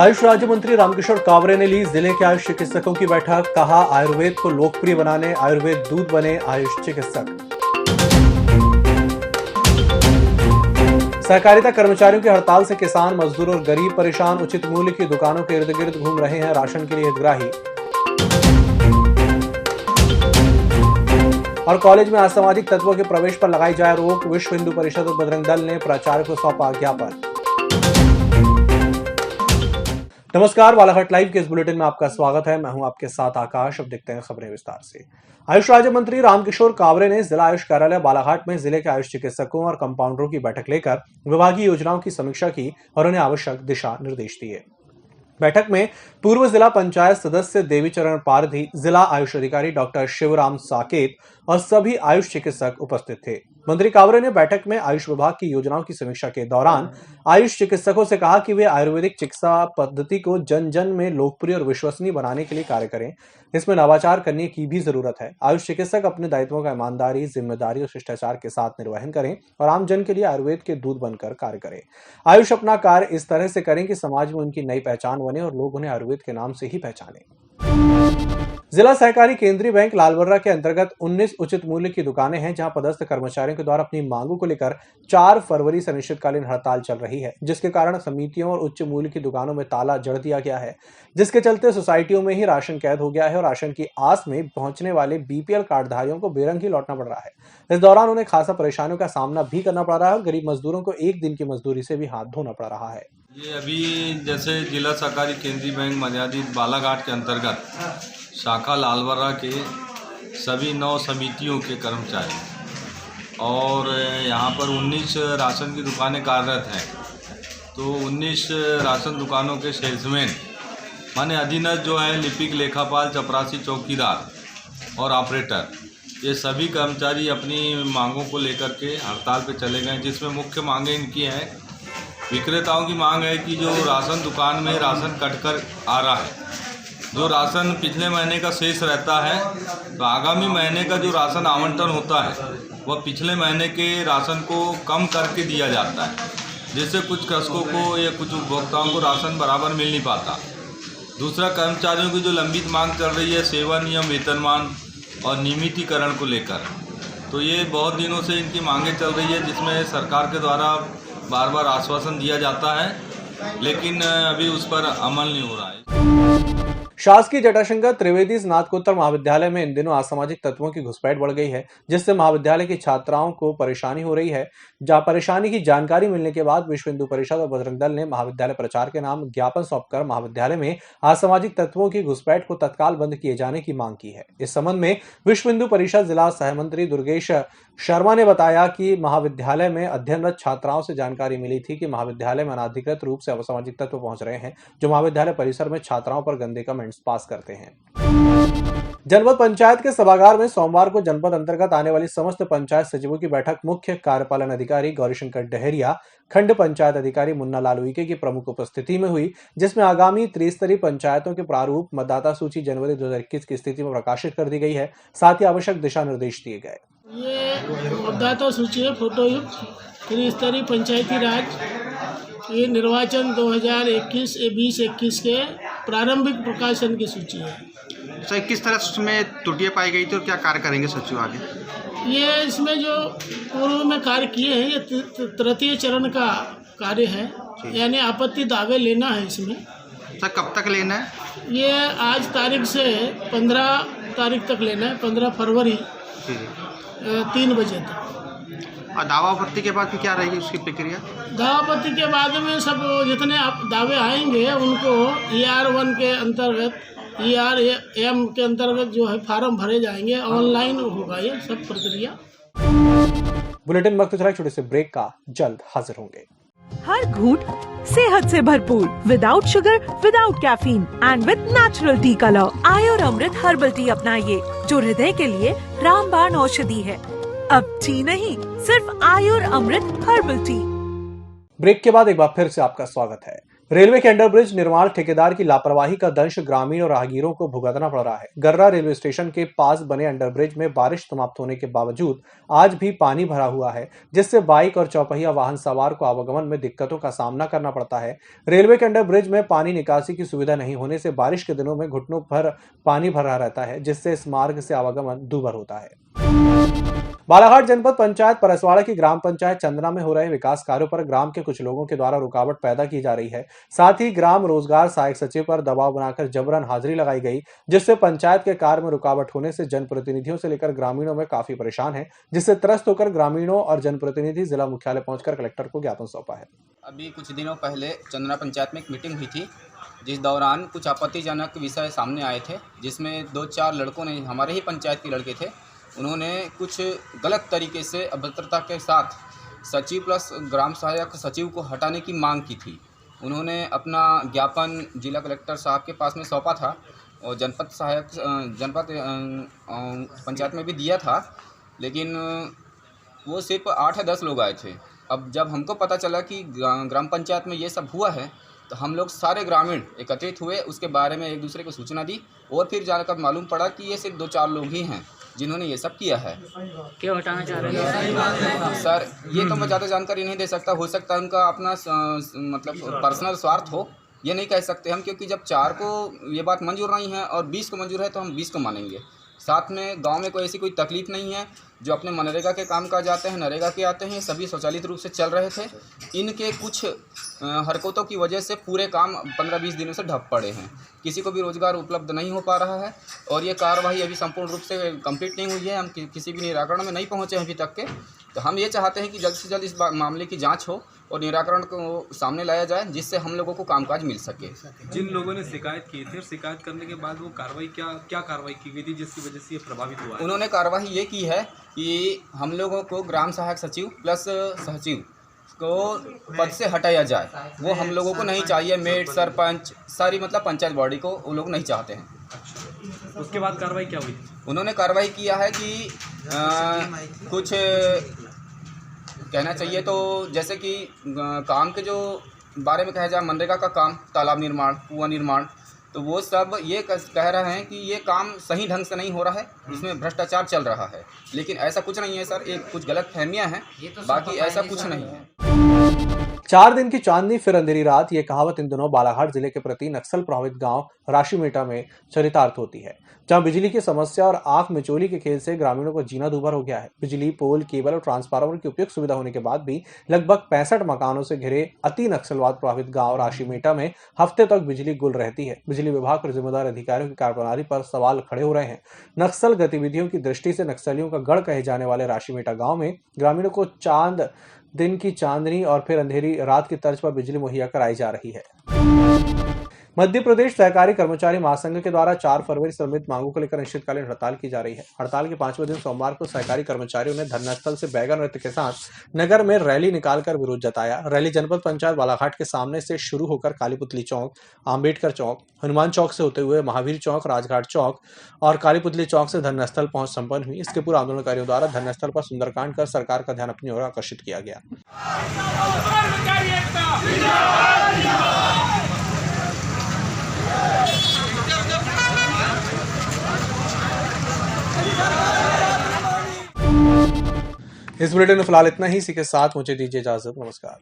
आयुष राज्य मंत्री रामकिशोर कावरे ने ली जिले के आयुष चिकित्सकों की बैठक। कहा, आयुर्वेद को लोकप्रिय बनाने आयुर्वेद दूत बने आयुष चिकित्सक। सहकारिता कर्मचारियों की हड़ताल से किसान, मजदूर और गरीब परेशान। उचित मूल्य की दुकानों के इर्द गिर्द घूम रहे हैं राशन के लिए हितग्राही। और कॉलेज में असामाजिक तत्वों के प्रवेश पर लगाई जाए रोक। विश्व हिंदू परिषद और बजरंग दल ने प्राचार्य को सौंपा ज्ञापन। नमस्कार, बालाघाट लाइव के इस बुलेटिन में आपका स्वागत है। मैं हूं आपके साथ आकाश। अब देखते हैं खबरें विस्तार से। आयुष राज्य मंत्री रामकिशोर कावरे ने जिला आयुष कार्यालय बालाघाट में जिले के आयुष चिकित्सकों और कंपाउंडरों की बैठक लेकर विभागीय योजनाओं की समीक्षा की और उन्हें आवश्यक दिशा निर्देश दिए। बैठक में पूर्व जिला पंचायत सदस्य देवीचरण पारधी, जिला आयुष अधिकारी डॉक्टर शिवराम साकेत और सभी आयुष चिकित्सक उपस्थित थे। मंत्री कावरे ने बैठक में आयुष विभाग की योजनाओं की समीक्षा के दौरान आयुष चिकित्सकों से कहा कि वे आयुर्वेदिक चिकित्सा पद्धति को जन जन में लोकप्रिय और विश्वसनीय बनाने के लिए कार्य करें। इसमें नवाचार करने की भी जरूरत है। आयुष चिकित्सक अपने दायित्वों का ईमानदारी, जिम्मेदारी और शिष्टाचार के साथ निर्वहन करें और आम जन के लिए आयुर्वेद के दूत बनकर कार्य करें। आयुष अपना कार्य इस तरह से करें कि समाज में उनकी नई पहचान बने और लोग उन्हें आयुर्वेद के नाम से ही पहचानें। जिला सहकारी केंद्रीय बैंक लालबर्रा के अंतर्गत 19 उचित मूल्य की दुकानें हैं, जहां पदस्थ कर्मचारियों के द्वारा अपनी मांगों को लेकर 4 फरवरी से अनिश्चितकालीन हड़ताल चल रही है, जिसके कारण समितियों और उच्च मूल्य की दुकानों में ताला जड़ दिया गया है, जिसके चलते सोसाइटियों में ही राशन कैद हो गया है और राशन की आस में पहुंचने वाले बीपीएल कार्डधारियों को बेरंग ही लौटना पड़ रहा है। इस दौरान उन्हें खासा परेशानियों का सामना भी करना पड़ रहा है और गरीब मजदूरों को एक दिन की मजदूरी से भी हाथ धोना पड़ रहा है। ये अभी जैसे जिला सहकारी केंद्रीय बैंक मर्यादित बालाघाट के अंतर्गत शाखा लालबर्रा के सभी 9 समितियों के कर्मचारी और यहाँ पर 19 राशन की दुकानें कार्यरत हैं, तो 19 राशन दुकानों के सेल्समैन माने अधीनस्थ जो है लिपिक, लेखापाल, चपरासी, चौकीदार और ऑपरेटर, ये सभी कर्मचारी अपनी मांगों को लेकर के हड़ताल पे चले गए, जिसमें मुख्य मांगें इनकी हैं। विक्रेताओं की मांग है कि जो राशन दुकान में राशन कटकर आ रहा है, जो राशन पिछले महीने का शेष रहता है, तो आगामी महीने का जो राशन आवंटन होता है वह पिछले महीने के राशन को कम करके दिया जाता है, जिससे कुछ कृषकों को या कुछ उपभोक्ताओं को राशन बराबर मिल नहीं पाता। दूसरा, कर्मचारियों की जो लंबित मांग चल रही है सेवा नियम, वेतनमान और नियमितीकरण को लेकर, तो ये बहुत दिनों से इनकी मांगें चल रही है, जिसमें सरकार के द्वारा बार बार आश्वासन दिया जाता है, लेकिन अभी उस पर अमल नहीं हो रहा है। शासकीय जटाशंकर त्रिवेदी स्नातकोत्तर महाविद्यालय में इन दिनों असामाजिक तत्वों की घुसपैठ बढ़ गई है, जिससे महाविद्यालय की छात्राओं को परेशानी हो रही है। जहां परेशानी की जानकारी मिलने के बाद विश्व हिंदू परिषद और बजरंग दल ने महाविद्यालय प्राचार्य के नाम ज्ञापन सौंपकर महाविद्यालय में असामाजिक तत्वों की घुसपैठ को तत्काल बंद किए जाने की मांग की है। इस संबंध में विश्व हिंदू परिषद जिला सहमंत्री दुर्गेश शर्मा ने बताया कि महाविद्यालय में अध्ययनरत छात्राओं से जानकारी मिली थी कि महाविद्यालय में अनाधिकृत रूप से असामाजिक तत्व पहुंच रहे हैं, जो महाविद्यालय परिसर में छात्राओं पर गंदे कमेंट्स पास करते हैं। जनपद पंचायत के सभागार में सोमवार को जनपद अंतर्गत आने वाली समस्त पंचायत सचिवों की बैठक मुख्य कार्यपालन अधिकारी गौरीशंकर डहरिया, खंड पंचायत अधिकारी मुन्ना लाल उइके की प्रमुख उपस्थिति में हुई, जिसमें आगामी त्रिस्तरीय पंचायतों के प्रारूप, मतदाता सूची जनवरी 2021 की स्थिति में प्रकाशित कर दी गई है। साथ ही आवश्यक दिशा निर्देश दिए गए। ये मतदाता सूची है, फोटोयुक्त त्रिस्तरीय पंचायती राज, ये निर्वाचन 2021 के प्रारंभिक प्रकाशन की सूची है। सर, किस तरह उसमें त्रुटियां पाई गई थी और क्या कार्य करेंगे सचिव आगे? ये इसमें जो पूर्व में कार्य किए हैं, ये तृतीय चरण का कार्य है, यानी आपत्ति दावे लेना है इसमें। सर, कब तक लेना है? ये आज तारीख से 15 तारीख तक लेना है, 15 फरवरी 3 बजे तक। और दावा आपत्ति के बाद फिर क्या रहेगी उसकी प्रक्रिया? दावा आपत्ति के बाद में सब जितने दावे आएंगे उनको ER1 के अंतर्गत, ERM के अंतर्गत जो है फार्म भरे जाएंगे, ऑनलाइन होगा ये सब प्रक्रिया। बुलेटिन वक्त चला छोटे से ब्रेक का, जल्द हाजिर होंगे। हर घूंट सेहत से भरपूर, without sugar, without caffeine and with natural tea colour. Ayur Amrit herbal tea अपनाइए, जो हृदय के लिए रामबाण औषधि है। अब टी नहीं, सिर्फ आयुर अमृत हर्बल टी। ब्रेक के बाद एक बार फिर से आपका स्वागत है। रेलवे के अंडरब्रिज निर्माण ठेकेदार की लापरवाही का दंश ग्रामीण और राहगीरों को भुगतना पड़ रहा है। गर्रा रेलवे स्टेशन के पास बने अंडरब्रिज में बारिश समाप्त होने के बावजूद आज भी पानी भरा हुआ है, जिससे बाइक और चौपहिया वाहन सवार को आवागमन में दिक्कतों का सामना करना पड़ता है। रेलवे के अंडरब्रिज में पानी निकासी की सुविधा नहीं होने से बारिश के दिनों में घुटनों भर पानी भरा रहता है, जिससे इस मार्ग से आवागमन दूभर होता है। बालाघाट जनपद पंचायत परसवाड़ा की ग्राम पंचायत चंदना में हो रहे विकास कार्यों पर ग्राम के कुछ लोगों के द्वारा रुकावट पैदा की जा रही है। साथ ही ग्राम रोजगार सहायक सचिव पर दबाव बनाकर जबरन हाजिरी लगाई गई, जिससे पंचायत के कार्य में रुकावट होने से जनप्रतिनिधियों से लेकर ग्रामीणों में काफी परेशान है, जिससे त्रस्त होकर ग्रामीणों और जनप्रतिनिधि जिला मुख्यालय पहुंचकर कलेक्टर को ज्ञापन सौंपा है। अभी कुछ दिनों पहले चंदना पंचायत में एक मीटिंग हुई थी, जिस दौरान कुछ आपत्तिजनक विषय सामने आए थे, जिसमें 2-4 लड़कों ने, हमारे ही पंचायत के लड़के थे, उन्होंने कुछ गलत तरीके से अभद्रता के साथ सचिव प्लस ग्राम सहायक सचिव को हटाने की मांग की थी। उन्होंने अपना ज्ञापन जिला कलेक्टर साहब के पास में सौंपा था और जनपद पंचायत में भी दिया था, लेकिन वो सिर्फ 8 या 10 लोग आए थे। अब जब हमको पता चला कि ग्राम पंचायत में ये सब हुआ है, तो हम लोग सारे ग्रामीण एकत्रित हुए, उसके बारे में एक दूसरे को सूचना दी और फिर जाकर मालूम पड़ा कि ये सिर्फ 2-4 लोग ही हैं जिन्होंने ये सब किया है। क्यों हटाना चाह रहे हैं सर? ये तो मैं ज़्यादा जानकारी नहीं दे सकता, हो सकता है उनका अपना मतलब पर्सनल स्वार्थ हो, ये नहीं कह सकते हम, क्योंकि जब 4 को ये बात मंजूर नहीं है और 20 को मंजूर है तो हम 20 को मानेंगे। साथ में गांव में कोई ऐसी कोई तकलीफ नहीं है। जो अपने मनरेगा के काम काज आते हैं, नरेगा के आते हैं, सभी स्वचालित रूप से चल रहे थे। इनके कुछ हरकतों की वजह से पूरे काम 15-20 दिनों से ठप पड़े हैं, किसी को भी रोजगार उपलब्ध नहीं हो पा रहा है और ये कार्रवाई अभी संपूर्ण रूप से कंप्लीट नहीं हुई है। हम किसी भी निराकरण में नहीं पहुँचे अभी तक के। तो हम ये चाहते हैं कि जल्द से जल्द इस मामले की जाँच हो और निराकरण को सामने लाया जाए, जिससे हम लोगों को कामकाज मिल सके। जिन लोगों ने शिकायत की थी और शिकायत करने के बाद वो कार्रवाई क्या कार्रवाई की गई थी जिसकी वजह से ये प्रभावित हुआ है? उन्होंने कार्रवाई ये की है कि हम लोगों को ग्राम सहायक सचिव प्लस सचिव को पद से हटाया जाए। वो हम लोगों को नहीं चाहिए। मेट, सरपंच, सारी मतलब पंचायत बॉडी को वो लोग नहीं चाहते हैं। अच्छा, उसके बाद कार्रवाई क्या हुई? उन्होंने कार्रवाई किया है कि कुछ कहना चाहिए तो जैसे कि काम के जो बारे में कहा जाए, मनरेगा का काम, तालाब निर्माण, कुआं निर्माण, तो वो सब ये कह रहे हैं कि ये काम सही ढंग से नहीं हो रहा है, इसमें भ्रष्टाचार चल रहा है। लेकिन ऐसा कुछ नहीं है सर, एक कुछ गलत फहमियाँ हैं, बाकी ऐसा कुछ नहीं है। 4 दिन की चांदनी फिर अंधेरी रात, ये कहावत इन दिनों बालाघाट जिले के प्रति नक्सल प्रभावित गांव राशीमेटा में चरितार्थ होती है, जहां बिजली की समस्या और आंख मिचोली के खेल से ग्रामीणों को जीना दूभर हो गया है। बिजली, पोल, केबल और ट्रांसफार्मर की उपयुक्त सुविधा होने के बाद भी लगभग 65 मकानों से घिरे अति नक्सलवाद प्रभावित गांव राशीमेटा में हफ्ते तक बिजली गुल रहती है। बिजली विभाग और जिम्मेदार अधिकारियों की कार्यप्रणाली पर सवाल खड़े हो रहे हैं। नक्सल गतिविधियों की दृष्टि से नक्सलियों का गढ़ कहे जाने वाले राशीमेटा गाँव में ग्रामीणों को चांद दिन की चांदनी और फिर अंधेरी रात की तर्ज पर बिजली मुहैया कराई जा रही है। मध्य प्रदेश सहकारी कर्मचारी महासंघ के द्वारा 4 फरवरी से संबंधित मांगों को लेकर अनिश्चितकालीन हड़ताल की जा रही है। हड़ताल के 5वें दिन सोमवार को सहकारी कर्मचारियों ने धरनास्थल से बैगा नृत्य के साथ नगर में रैली निकालकर विरोध जताया। रैली जनपद पंचायत बालाघाट के सामने से शुरू होकर कालीपुतली चौक, आम्बेडकर चौक, हनुमान चौक से होते हुए महावीर चौक, राजघाट चौक और कालीपुतली चौक से धरनास्थल पहुंच संपन्न हुई। इसके पूर्व आंदोलनकारियों द्वारा धरनास्थल पर सुंदरकांड कर सरकार का ध्यान अपनी ओर आकर्षित किया गया। इस बुलेटिन में फिलहाल इतना ही। इसी के साथ मुझे दीजिए इजाजत। नमस्कार।